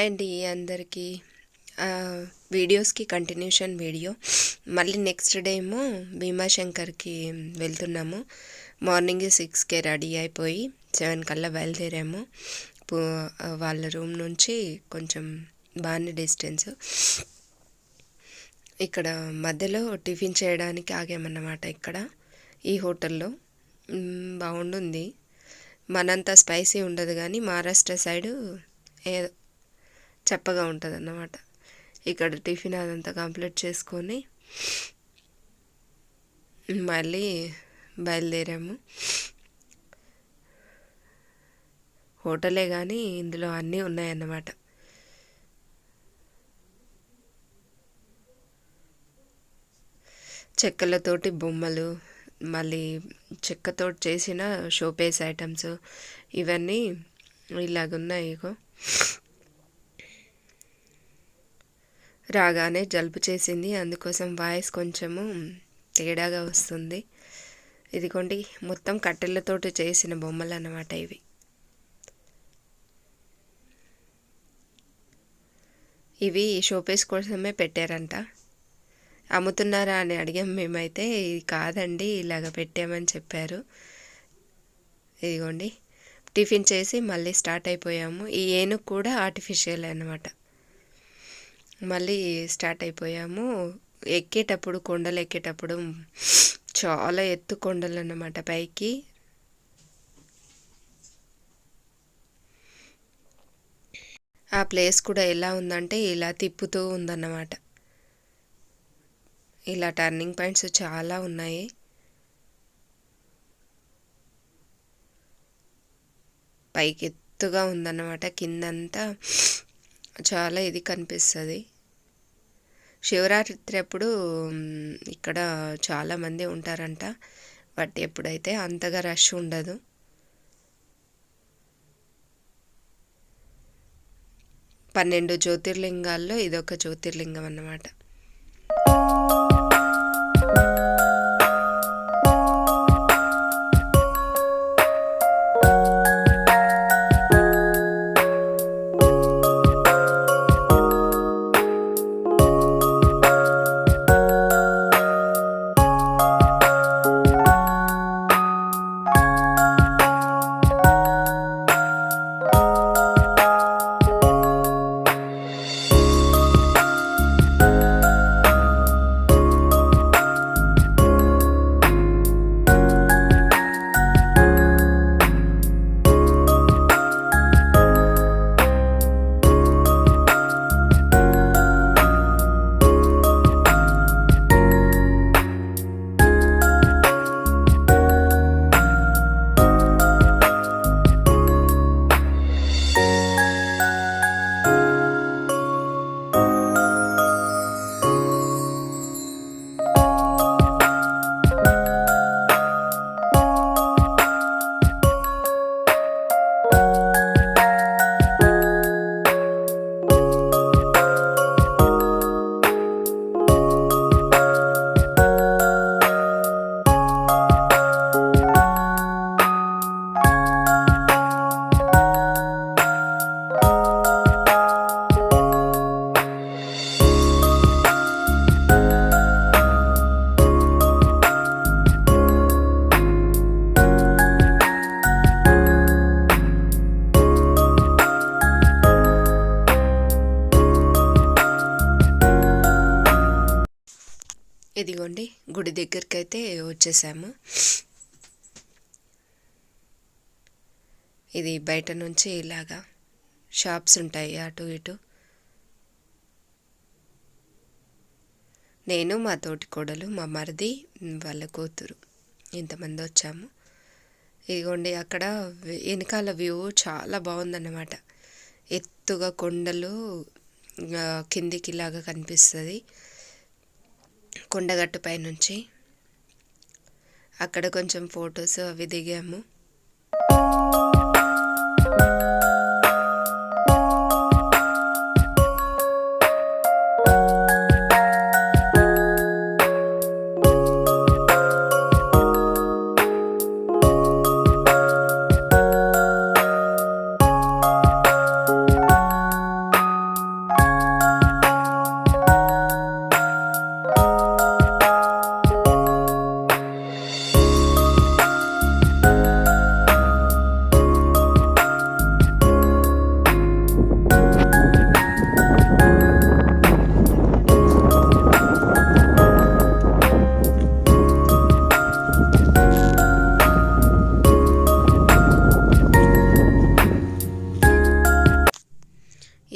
Hi అండి అందరికీ. వీడియోస్కి కంటిన్యూషన్ వీడియో. మళ్ళీ నెక్స్ట్ డే ఏమో భీమాశంకర్కి వెళ్తున్నాము. మార్నింగ్ 6కే రెడీ అయిపోయి 7 కల్లా బయలుదేరాము. వాళ్ళ రూమ్ నుంచి కొంచెం బాగానే డిస్టెన్స్. ఇక్కడ మధ్యలో టిఫిన్ చేయడానికి ఆగామన్నమాట. ఇక్కడ ఈ హోటల్లో బాగుంటుంది. మనంత స్పైసీ ఉండదు కానీ మహారాష్ట్ర సైడు ఏదో చప్పగా ఉంటుంది అన్నమాట. ఇక్కడ టిఫిన్ అదంతా కంప్లీట్ చేసుకొని మళ్ళీ బయలుదేరాము. హోటలే కానీ ఇందులో అన్నీ ఉన్నాయన్నమాట. చెక్కలతోటి బొమ్మలు, మళ్ళీ చెక్కతో చేసిన షోపేస్ ఐటమ్స్ ఇవన్నీ ఇలాగున్నాయి. రాగానే జలుబు చేసింది, అందుకోసం వాయిస్ కొంచెము తేడాగా వస్తుంది. ఇదిగోండి మొత్తం కట్టెలతోటి చేసిన బొమ్మలు అన్నమాట. ఇవి షోపేస్ కోసమే పెట్టారంట. అమ్ముతున్నారా అని అడిగాం మేమైతే. ఇది కాదండి, ఇలాగ పెట్టామని చెప్పారు. ఇదిగోండి టిఫిన్ చేసి మళ్ళీ స్టార్ట్ అయిపోయాము. ఈ ఏనుగు కూడా ఆర్టిఫిషియల్ అన్నమాట. మళ్ళీ స్టార్ట్ అయిపోయాము. ఎక్కేటప్పుడు కొండలు ఎక్కేటప్పుడు చాలా ఎత్తు కొండలు అన్నమాట. పైకి ఆ ప్లేస్ కూడా ఎలా ఉందంటే ఇలా తిప్పుతూ ఉందన్నమాట. ఇలా టర్నింగ్ పాయింట్స్ చాలా ఉన్నాయి. పైకి ఎత్తుగా ఉందన్నమాట. కిందంతా చాలా ఇది కనిపిస్తుంది. శివరాత్రి అప్పుడు ఇక్కడ చాలామంది ఉంటారంట. బట్ ఎప్పుడైతే అంతగా రష్ ఉండదు. పన్నెండు జ్యోతిర్లింగాల్లో ఇదొక జ్యోతిర్లింగం అన్నమాట. ఇదిగోండి గుడి దగ్గరికి అయితే వచ్చేసాము. ఇది బయట నుంచి ఇలాగా షాప్స్ ఉంటాయి అటు ఇటు. నేను, మా తోటి కోడలు, మా మరిది, వాళ్ళ కూతురు ఇంతమంది వచ్చాము. ఇదిగోండి అక్కడ వెనకాల వ్యూ చాలా బాగుందన్నమాట. ఎత్తుగా కొండలు కిందికి ఇలాగా కనిపిస్తుంది కొండగట్టు పైనుంచి. అక్కడ కొంచెం ఫొటోస్ అవి దిగాము.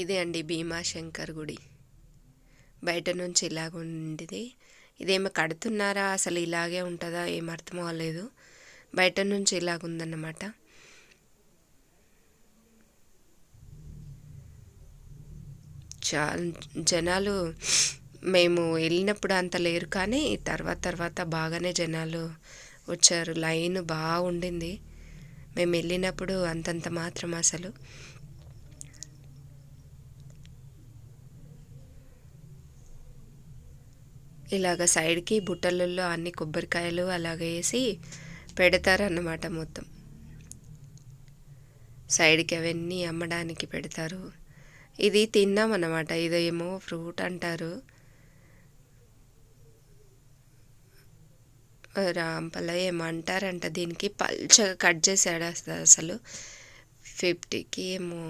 ఇదే అండి భీమాశంకర్ గుడి. బయట నుంచి ఇలాగ ఉండేది. ఇదేమో కడుతున్నారా అసలు ఇలాగే ఉంటుందా ఏం అర్థం అవ్వలేదు. బయట నుంచి ఇలాగ ఉందన్నమాట. చాలా జనాలు మేము వెళ్ళినప్పుడు అంత లేరు, కానీ తర్వాత బాగానే జనాలు వచ్చారు. లైన్ బాగుండింది మేము వెళ్ళినప్పుడు, అంతంత మాత్రం అసలు. ఇలాగ సైడ్కి బుట్టలలో అన్ని కొబ్బరికాయలు అలాగ వేసి పెడతారన్నమాట. మొత్తం సైడ్కి అవన్నీ అమ్మడానికి పెడతారు. ఇది తిన్నామన్నమాట. ఇదేమో ఫ్రూట్ అంటారు, రాంపల ఏమో అంటారంట. దీనికి పల్చగా కట్ చేశాడు అసలు. 50కి ఏమో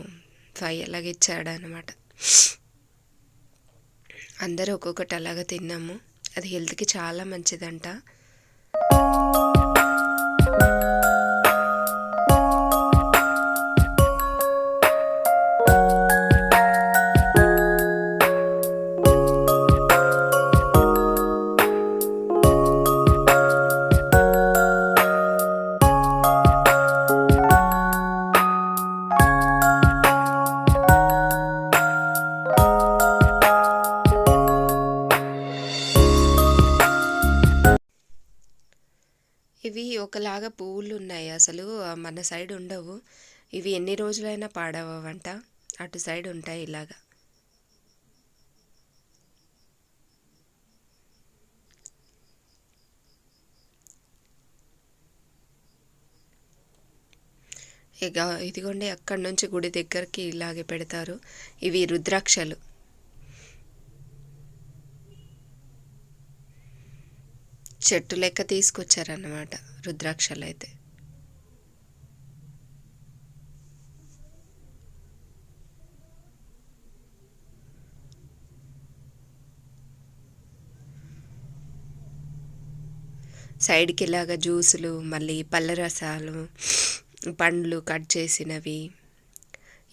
5 అలాగ ఇచ్చాడు అనమాట. అందరూ ఒక్కొక్కటి అలాగ తిన్నాము. అది హెల్త్కి చాలా మంచిదంట. ఇవి ఒకలాగా పువ్వులు ఉన్నాయి, అసలు మన సైడ్ ఉండవు. ఇవి ఎన్ని రోజులైనా పాడవంట, అటు సైడ్ ఉంటాయి ఇలాగా. ఇక ఇదిగోండి అక్కడి నుంచి గుడి దగ్గరికి ఇలాగే పెడతారు. ఇవి రుద్రాక్షలు. చెట్టు లెక్క తీసుకొచ్చారన్నమాట రుద్రాక్షలు అయితే. సైడ్కి ఇలాగ జ్యూసులు, మళ్ళీ పళ్ళ రసాలు, పండ్లు కట్ చేసినవి,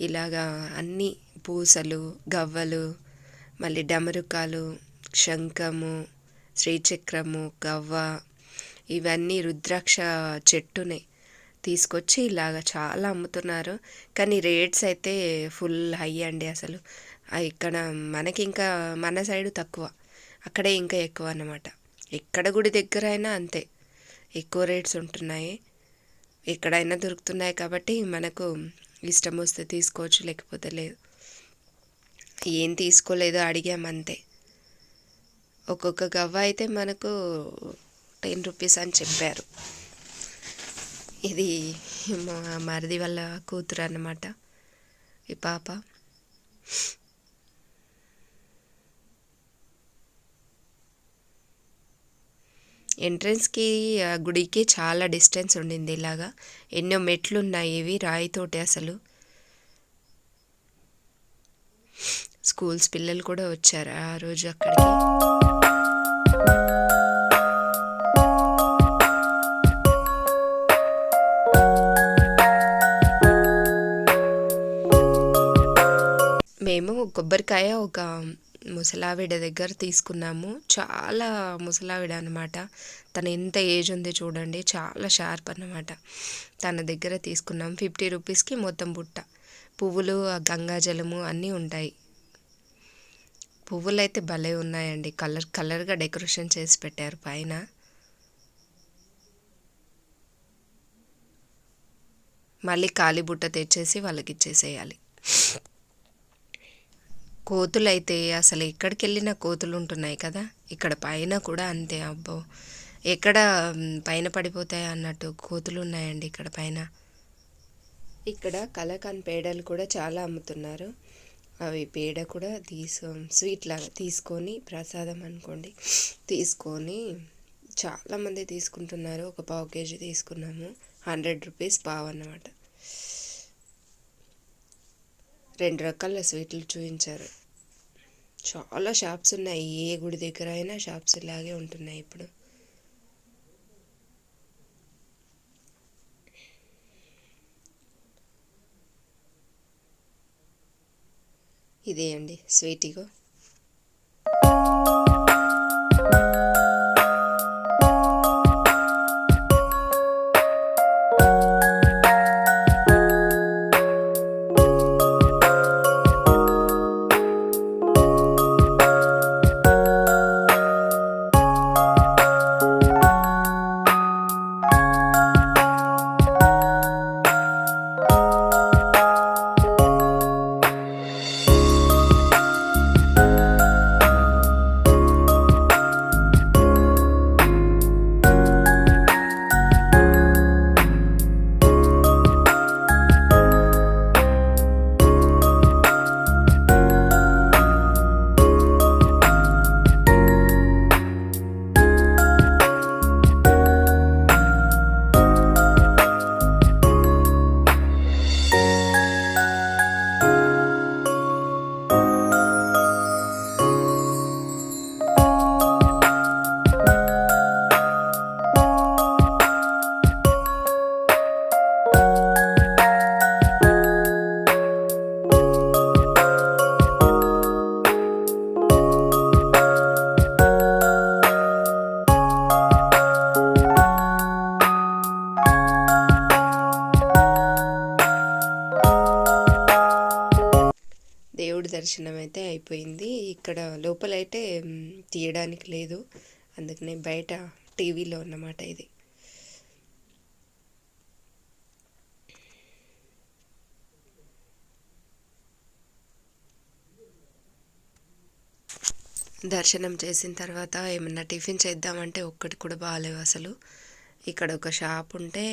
ఇలాగా అన్నీ పూసలు, గవ్వలు, మళ్ళీ డమరుకాలు, శంఖము, శ్రీచక్రము, గవ్వ, ఇవన్నీ రుద్రాక్ష చెట్టునే తీసుకొచ్చి ఇలాగ చాలా అమ్ముతున్నారు. కానీ రేట్స్ అయితే ఫుల్ హై అండి అసలు. ఇక్కడ మనకి ఇంకా మన సైడు తక్కువ, అక్కడే ఇంకా ఎక్కువ అన్నమాట. ఎక్కడ గుడి దగ్గర అయినా అంతే ఎక్కువ రేట్స్ ఉంటున్నాయి. ఎక్కడైనా దొరుకుతున్నాయి కాబట్టి మనకు ఇష్టం వస్తే తీసుకోవచ్చు, లేకపోతే లేదు. ఏం తీసుకోలేదు, అడిగామంతే. ఒక్కొక్క గవ్వ అయితే మనకు 10 రూపీస్ అని చెప్పారు. ఇది మా మరిది వాళ్ళ కూతురు అన్నమాట, ఈ పాప. ఎంట్రన్స్కి గుడికి చాలా డిస్టెన్స్ ఉండింది. ఇలాగా ఎన్నో మెట్లు ఉన్నాయి, ఇవి రాయితోటి అసలు. స్కూల్స్ పిల్లలు కూడా వచ్చారు ఆ రోజు అక్కడికి. మేము కొబ్బరికాయ ఒక ముసలావిడ దగ్గర తీసుకున్నాము. చాలా ముసలావిడ అనమాట. తను ఎంత ఏజ్ ఉంది చూడండి, చాలా షార్ప్ అన్నమాట. తన దగ్గర తీసుకున్నాం 50 రూపీస్కి మొత్తం బుట్ట. పువ్వులు, గంగాజలము అన్నీ ఉంటాయి. పువ్వులు అయితే భలే ఉన్నాయండి, కలర్గా డెకరేషన్ చేసి పెట్టారు పైన. మళ్ళీ ఖాళీ బుట్ట తెచ్చేసి వాళ్ళకి ఇచ్చేసేయాలి. కోతులు అయితే అసలు ఎక్కడికి వెళ్ళినా కోతులు ఉంటున్నాయి కదా, ఇక్కడ పైన కూడా అంతే. అబ్బో, ఎక్కడ పైన పడిపోతాయి అన్నట్టు కోతులు ఉన్నాయండి ఇక్కడ పైన. ఇక్కడ కలాకండ్ పేడలు కూడా చాలా అమ్ముతున్నారు. అవి పేడ కూడా స్వీట్ లాగా తీసుకొని, ప్రసాదం అనుకోండి, తీసుకొని చాలామంది తీసుకుంటున్నారు. ఒక 1/2 కేజీ తీసుకున్నాము. 100 రూపీస్ పావు అన్నమాట. 2 రకాల స్వీట్లు చూపించారు. చాలా షాప్స్ ఉన్నాయి, ఏ గుడి దగ్గర అయినా షాప్స్ ఇలాగే ఉంటున్నాయి ఇప్పుడు. ఇదే అండి స్వీటిగో. దేవుడి దర్శనం అయితే అయిపోయింది. ఇక్కడ లోపలైతే తీయడానికి లేదు, అందుకనే బయట టీవీలో అన్నమాట ఇది. దర్శనం చేసిన తర్వాత ఏమన్నా టిఫిన్ చేద్దామంటే ఒక్కటి కూడా బాగాలేవు అసలు. ఇక్కడ ఒక షాప్ ఉంటే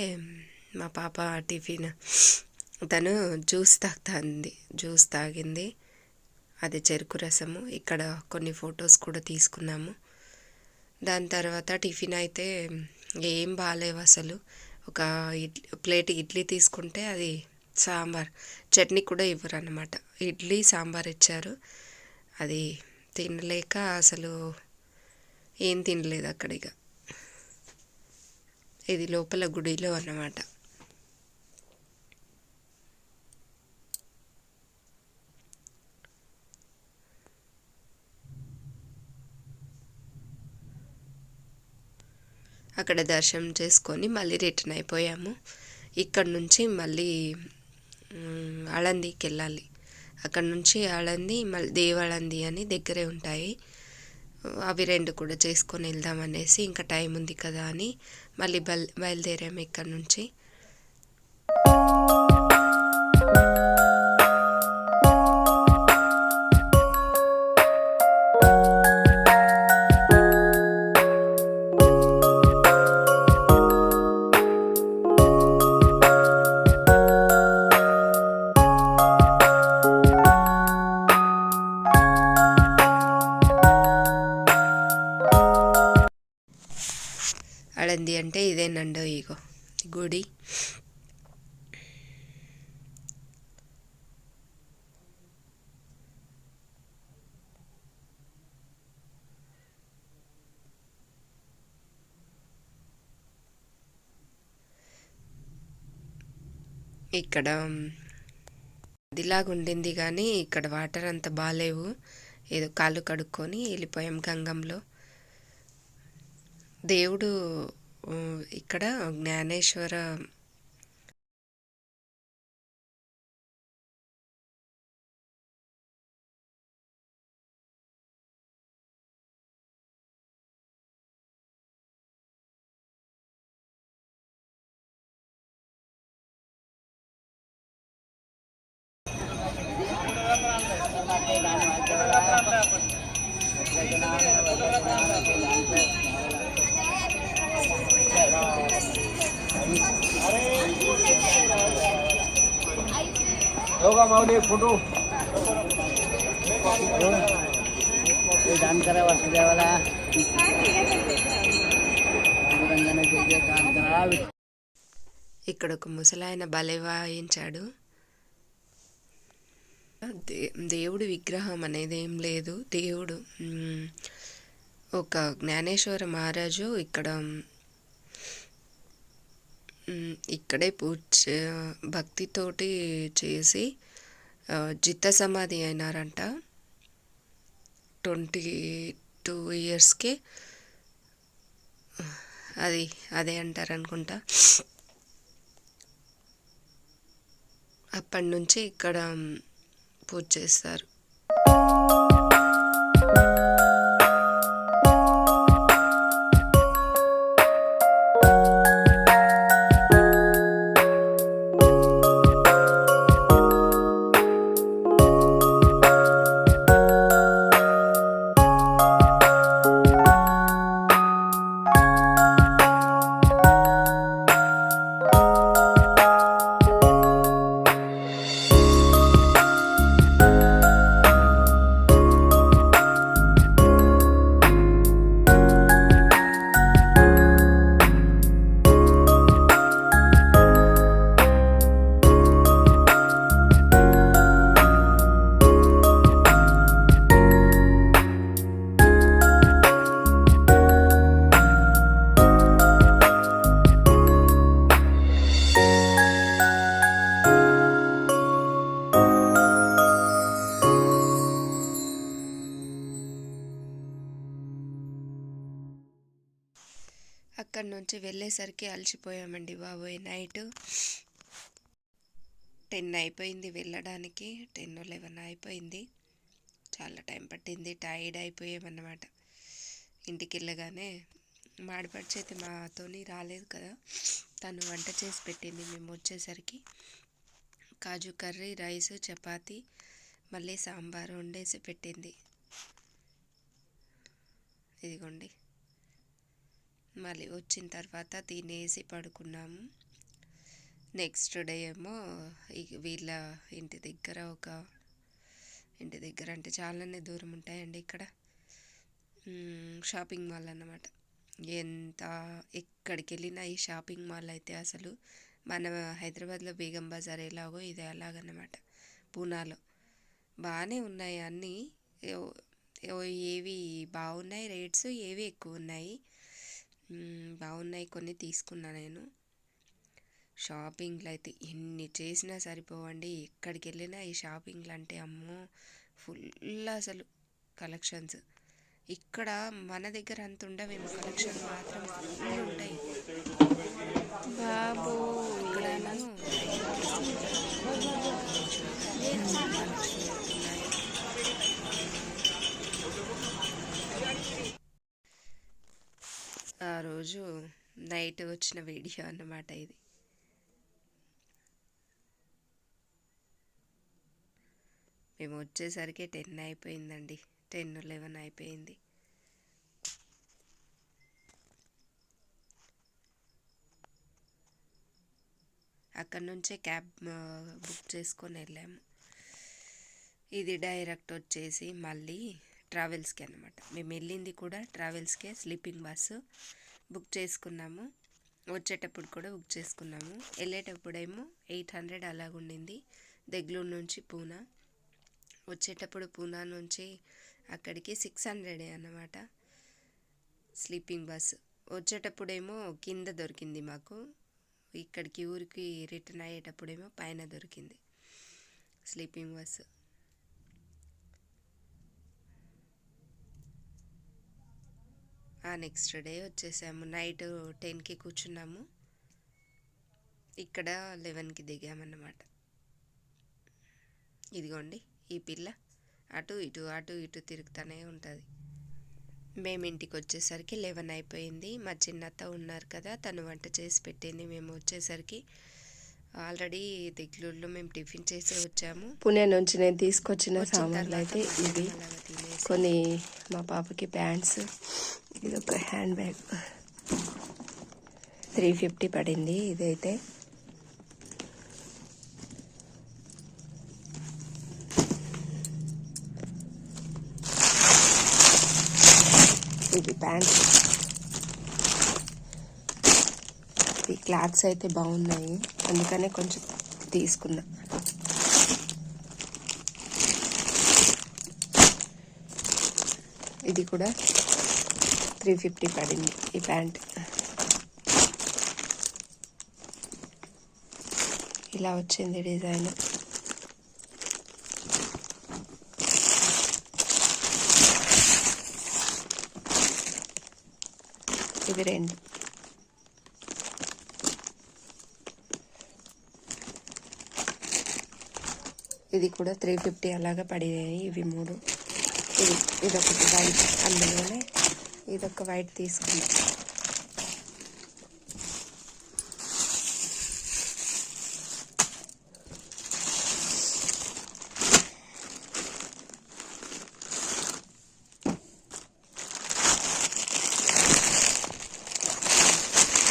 మా పాప టిఫిన్ తను జ్యూస్ తాగింది, అది చెరుకు రసము. ఇక్కడ కొన్ని ఫొటోస్ కూడా తీసుకున్నాము. దాని తర్వాత టిఫిన్ అయితే ఏం బాగాలేవు అసలు. ఒక ప్లేట్ ఇడ్లీ తీసుకుంటే అది సాంబార్, చట్నీ కూడా ఇవ్వరు అన్నమాట. ఇడ్లీ సాంబార్ ఇచ్చారు, అది తినలేక అసలు ఏం తినలేదు అక్కడ. ఇక ఇది లోపల గుడిలో అన్నమాట. అక్కడ దర్శనం చేసుకొని మళ్ళీ రిటర్న్ అయిపోయాము. ఇక్కడ నుంచి మళ్ళీ ఆళందికి వెళ్ళాలి. అక్కడ నుంచి ఆళంది మళ్ళీ దేవాళంది అని దగ్గరే ఉంటాయి, అవి రెండు కూడా చేసుకొని వెళ్దామనేసి ఇంకా టైం ఉంది కదా అని మళ్ళీ బయలుదేరాము ఇక్కడ నుంచి. ఆళంది అంటే ఇదేనండి, ఇగో గుడి. ఇక్కడ అదిలాగా ఉండింది కానీ ఇక్కడ వాటర్ అంత బాగాలేవు, ఏదో కాళ్ళు కడుక్కొని వెళ్ళిపోయాం గంగంలో. దేవుడు ఇక్కడ జ్ఞానేశ్వర होगा माउली फोटो ये दान करा वाला ఇక్కడ ఒక ముసలాయన భలే వాయించాడు. దేవుడి విగ్రహం అనేది ఏం లేదు, దేవుడు ఒక జ్ఞానేశ్వర మహారాజు ఇక్కడే పూజ భక్తితోటి చేసి జిత్త సమాధి అయినారంట 22 ఇయర్స్కే. అదే అంటారు అనుకుంటా. అప్పటి నుంచి ఇక్కడ పూజ చేస్తారు. అక్కడి నుంచి వెళ్ళేసరికి అలసిపోయామండి బాబోయ్. నైట్ 10 అయిపోయింది వెళ్ళడానికి. 10-11 అయిపోయింది. చాలా టైం పట్టింది. టైర్డ్ అయిపోయామన్నమాట. ఇంటికి వెళ్ళగానే మాడిపడిచి అయితే మాతోని రాలేదు కదా, తను వంట చేసి పెట్టింది. మేము వచ్చేసరికి కాజు కర్రీ, రైస్, చపాతి, మళ్ళీ సాంబార్ వండేసి పెట్టింది. ఇదిగోండి. మళ్ళీ వచ్చిన తర్వాత తినేసి పడుకున్నాము. నెక్స్ట్ డే ఏమో వీళ్ళ ఇంటి దగ్గర అంటే చాలానే దూరం ఉంటాయండి ఇక్కడ షాపింగ్ మాల్ అన్నమాట. ఎక్కడికి వెళ్ళినా ఈ షాపింగ్ మాల్ అయితే అసలు మన హైదరాబాద్లో బేగం బజార్ ఎలాగో ఇది అలాగన్నమాట. పూనాలో బాగానే ఉన్నాయి అన్నీ. ఏవి బాగున్నాయి రేట్స్, ఏవి ఎక్కువ ఉన్నాయి. బాగున్నాయి, కొన్ని తీసుకున్నా నేను. షాపింగ్లు అయితే ఎన్ని చేసినా సరిపోవండి. ఎక్కడికి వెళ్ళినా ఈ షాపింగ్లు అంటే అమ్మో ఫుల్ అసలు కలెక్షన్స్. ఇక్కడ మన దగ్గర అంత ఉండవేమో, కలెక్షన్ మాత్రం ఫుల్ ఉంటాయి బాబు. ఇక్కడేమో ఆ రోజు నైట్ వచ్చిన వీడియో అన్నమాట ఇది. మేము వచ్చేసరికి 10 అయిపోయిందండి. 10-11 అయిపోయింది. అక్కడ నుంచే క్యాబ్ బుక్ చేసుకొని వెళ్ళాము. ఇది డైరెక్ట్ వచ్చేసి మళ్ళీ ట్రావెల్స్కి అన్నమాట. మేము వెళ్ళింది కూడా ట్రావెల్స్కే, స్లీపింగ్ బస్సు బుక్ చేసుకున్నాము. వచ్చేటప్పుడు కూడా బుక్ చేసుకున్నాము. వెళ్ళేటప్పుడేమో 800 అలాగుండింది బెంగళూరు నుంచి పూనా. వచ్చేటప్పుడు పూనా నుంచి అక్కడికి 600 అన్నమాట స్లీపింగ్ బస్సు. వచ్చేటప్పుడేమో కింద దొరికింది మాకు, ఇక్కడికి ఊరికి రిటర్న్ అయ్యేటప్పుడేమో పైన దొరికింది స్లీపింగ్ బస్సు. నెక్స్ట్ డే వచ్చేసాము. నైట్ 10కి కూర్చున్నాము, ఇక్కడ 11కి దిగామన్నమాట. ఇదిగోండి ఈ పిల్ల అటు ఇటు తిరుగుతూనే ఉంటుంది. మేము ఇంటికి వచ్చేసరికి 11 అయిపోయింది. మా చిన్నత్త ఉన్నారు కదా, తను వంట చేసి పెట్టింది. మేము వచ్చేసరికి ఆల్రెడీ బెంగళూరులో మేము టిఫిన్ చేసి వచ్చాము. పుణె నుంచి నేను తీసుకొచ్చిన సామాన్లు అయితే ఇవి. కొన్ని మా పాపకి ప్యాంట్స్, ఇది ఒక హ్యాండ్ బ్యాగ్ 350 పడింది. ఇదైతే ఇది ప్యాంట్. ఈ క్లాత్స్ అయితే బాగున్నాయి, అందుకనే కొంచెం తీసుకున్నా. ఇది కూడా 350 పడింది ఈ ప్యాంట్. ఇలా వచ్చింది డిజైన్. ఇవి 2. ఇది కూడా 350 అలాగా పడినాయి. ఇవి 3. ఇదొకటి వైట్, అందులోనే ఇదొక వైట్ తీసుకున్నాం.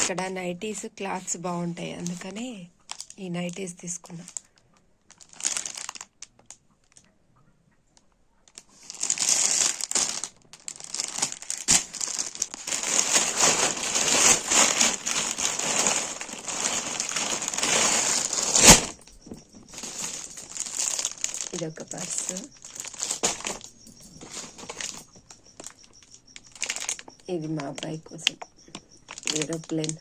ఇక్కడ నైటీస్ క్లాత్స్ బాగుంటాయి, అందుకనే ఈ నైటీస్ తీసుకున్నా. ఇదొక పర్సు, ఇది మా అబ్బాయి కోసం ఏరోప్లేన్.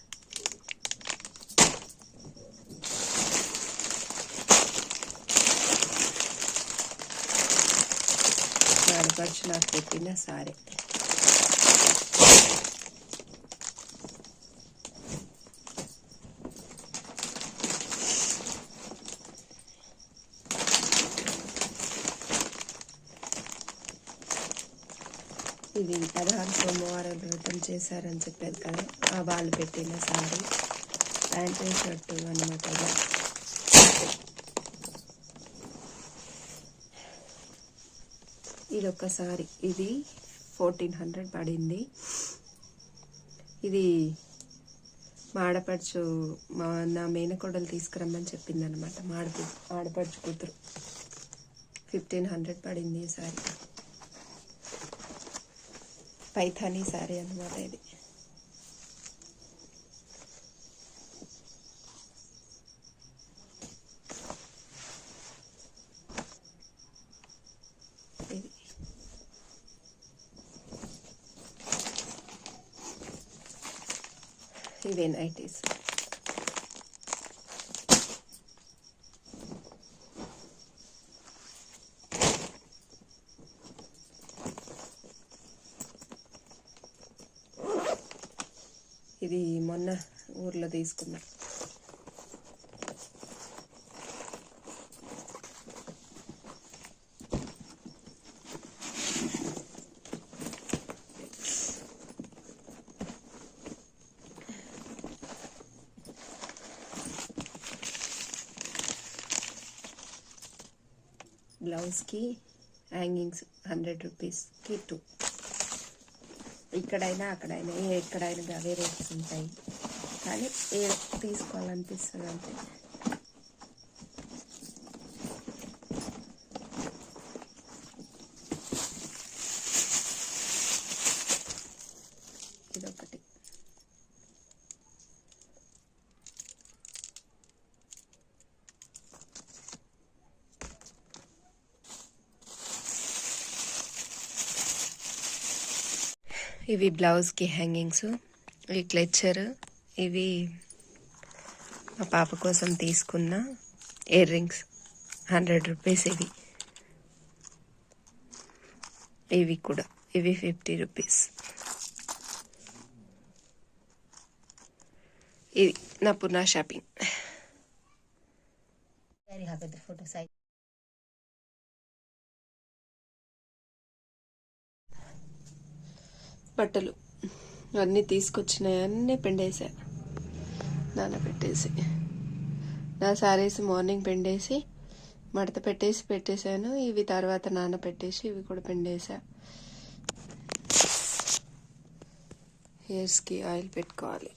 ఆడపడుచు నాకు పెట్టిన సారీ. ఇది 16 సోమవారాలు వ్రతం చేశారని చెప్పారు కదా, ఆ వాళ్ళు పెట్టిన సారీ, ప్యాంటు షర్టు అన్నమాట. ఇలా ఇదొక సారీ, ఇది 1400 పడింది. ఇది మా ఆడపడుచు నా మేనకోడలు తీసుకురమ్మని చెప్పింది అనమాట. ఆడపడుచు కూతురు. 1500 పడింది ఈ సారీ. పైథానీ సారీ అన్నమాట ఇది. ఇవే నైటీస్. ఇది మొన్న ఊర్లో తీసుకున్నా. బ్లౌజ్కి హ్యాంగింగ్స్ 100 రూపీస్కి 2. ఇక్కడైనా అక్కడైనా ఎక్కడైనా అవే రేట్స్ ఉంటాయి, కానీ ఏ తీసుకోవాలనిపిస్తుంది అంతే. ఇదొకటి. ఇవి బ్లౌజ్కి హ్యాంగింగ్స్. ఇవి క్లెచ్చర్. ఇవి మా పాప కోసం తీసుకున్న ఇయర్ రింగ్స్ 100 రూపీస్. ఇవి కూడా 50 రూపీస్. ఇది నా పునా షాపింగ్. బట్టలు అన్నీ తీసుకొచ్చినాయి, అన్నీ పిండేసా, నానబెట్టేసి. నా శారీస్ మార్నింగ్ పిండేసి మడత పెట్టేశాను. ఇవి తర్వాత నానబెట్టేసి ఇవి కూడా పిండేసా. హెయిర్స్కి ఆయిల్ పెట్టుకోవాలి.